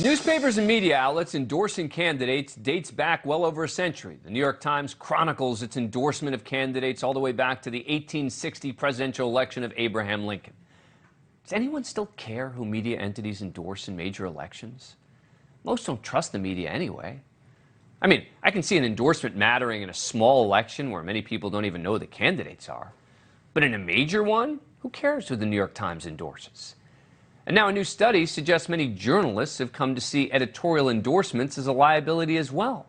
Newspapers and media outlets endorsing candidates dates back well over a century. The New York Times chronicles its endorsement of candidates all the way back to the 1860 presidential election of Abraham Lincoln. Does anyone still care who media entities endorse in major elections? Most don't trust the media anyway. I mean, I can see an endorsement mattering in a small election where many people don't even know who the candidates are. But in a major one, who cares who the New York Times endorses? And now a new study suggests many journalists have come to see editorial endorsements as a liability as well.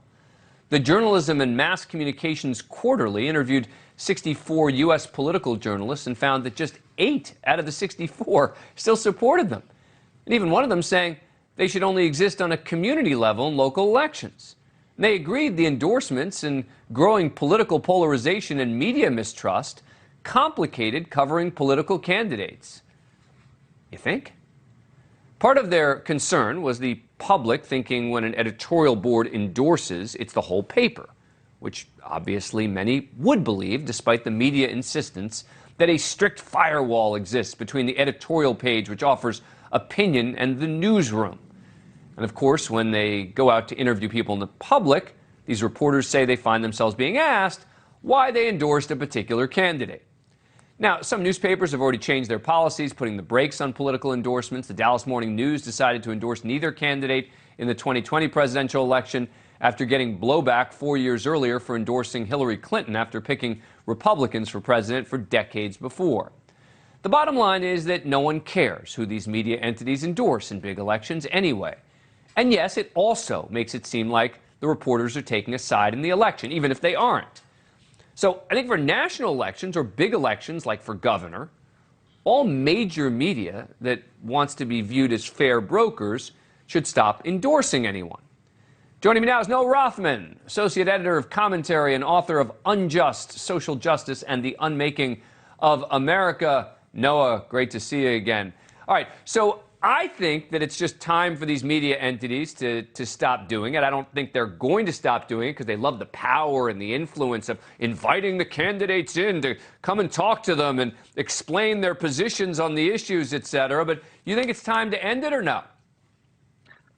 The Journalism and Mass Communications Quarterly interviewed 64 U.S. political journalists and found that just 8 out of the 64 still supported them. And even one of them saying they should only exist on a community level in local elections. And they agreed the endorsements and growing political polarization and media mistrust complicated covering political candidates. You think? Part of their concern was the public thinking when an editorial board endorses, it's the whole paper, which obviously many would believe, despite the media insistence that a strict firewall exists between the editorial page, which offers opinion, and the newsroom. And of course, when they go out to interview people in the public, these reporters say they find themselves being asked why they endorsed a particular candidate. Now, some newspapers have already changed their policies, putting the brakes on political endorsements. The Dallas Morning News decided to endorse neither candidate in the 2020 presidential election after getting blowback 4 years earlier for endorsing Hillary Clinton after picking Republicans for president for decades before. The bottom line is that no one cares who these media entities endorse in big elections anyway. And yes, it also makes it seem like the reporters are taking a side in the election, even if they aren't. So I think for national elections or big elections like for governor, all major media that wants to be viewed as fair brokers should stop endorsing anyone. Joining me now is Noah Rothman, associate editor of Commentary and author of Unjust, Social Justice and the Unmaking of America. Noah, great to see you again. All right, so I think that it's just time for these media entities to stop doing it. I don't think they're going to stop doing it because they love the power and the influence of inviting the candidates in to come and talk to them and explain their positions on the issues, et cetera. But you think it's time to end it or no?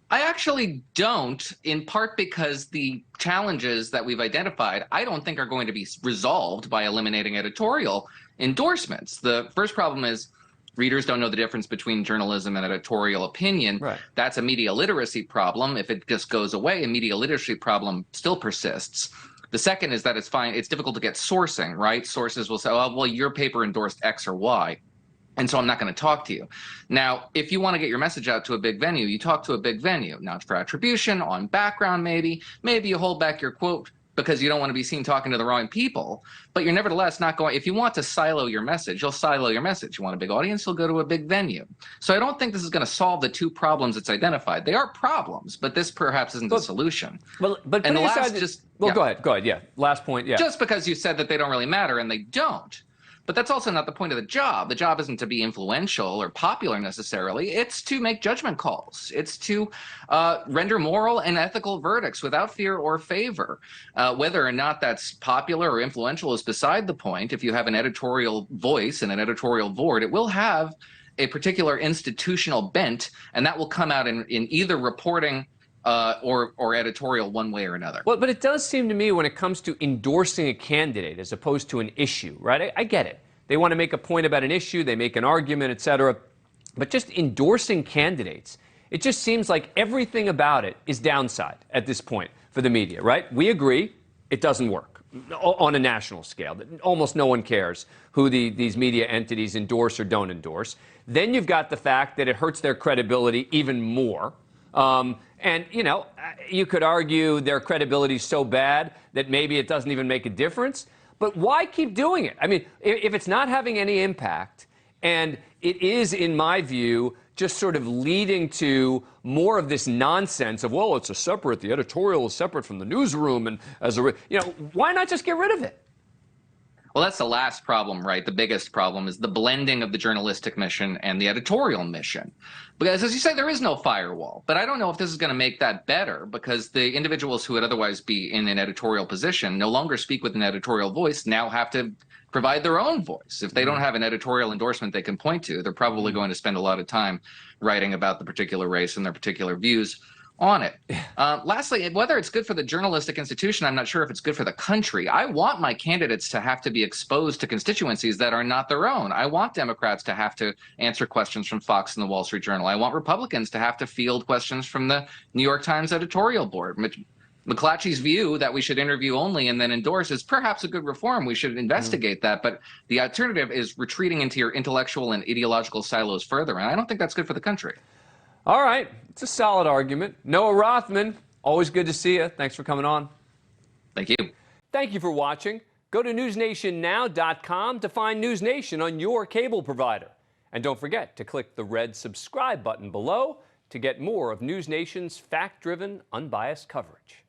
I actually don't, in part because the challenges that we've identified, I don't think are going to be resolved by eliminating editorial endorsements. The first problem is readers don't know the difference between journalism and editorial opinion. Right. That's a media literacy problem. If it just goes away, a media literacy problem still persists. The second is that it's difficult to get sourcing, right? Sources will say, oh, well, your paper endorsed X or Y, and so I'm not going to talk to you. Now, if you want to get your message out to a big venue, you talk to a big venue. Not for attribution, on background maybe. Maybe you hold back your quote because you don't want to be seen talking to the wrong people, but you're nevertheless not going, if you want to silo your message, you'll silo your message. You want a big audience, you'll go to a big venue. So I don't think this is going to solve the two problems it's identified. They are problems, but this perhaps isn't the solution. But and the last go ahead, yeah. Last point, yeah. Just because you said that they don't really matter, and they don't. But that's also not the point of the job. The job isn't to be influential or popular necessarily. It's to make judgment calls. It's to render moral and ethical verdicts without fear or favor. Whether or not that's popular or influential is beside the point. If you have an editorial voice and an editorial board, it will have a particular institutional bent, and that will come out in either reporting or editorial one way or another. Well, but it does seem to me when it comes to endorsing a candidate as opposed to an issue, right? I get it. They want to make a point about an issue, they make an argument, et cetera. But just endorsing candidates, it just seems like everything about it is downside at this point for the media, right? We agree it doesn't work on a national scale. Almost no one cares who these media entities endorse or don't endorse. Then you've got the fact that it hurts their credibility even more. And, you know, you could argue their credibility is so bad that maybe it doesn't even make a difference. But why keep doing it? I mean, if it's not having any impact, and it is, in my view, just sort of leading to more of this nonsense of, well, it's the editorial is separate from the newsroom, and why not just get rid of it? Well, that's the last problem, right? The biggest problem is the blending of the journalistic mission and the editorial mission. Because, as you say, there is no firewall. But I don't know if this is going to make that better, because the individuals who would otherwise be in an editorial position no longer speak with an editorial voice, now have to provide their own voice. If they don't have an editorial endorsement they can point to, they're probably going to spend a lot of time writing about the particular race and their particular views on it. Lastly, whether it's good for the journalistic institution, I'm not sure if it's good for the country. I want my candidates to have to be exposed to constituencies that are not their own. I want Democrats to have to answer questions from Fox and the Wall Street Journal. I want Republicans to have to field questions from the New York Times editorial board. McClatchy's view that we should interview only and then endorse is perhaps a good reform. We should investigate that. But the alternative is retreating into your intellectual and ideological silos further. And I don't think that's good for the country. All right. It's a solid argument. Noah Rothman, always good to see you. Thanks for coming on. Thank you. Thank you for watching. Go to newsnationnow.com to find NewsNation on your cable provider. And don't forget to click the red subscribe button below to get more of NewsNation's fact-driven, unbiased coverage.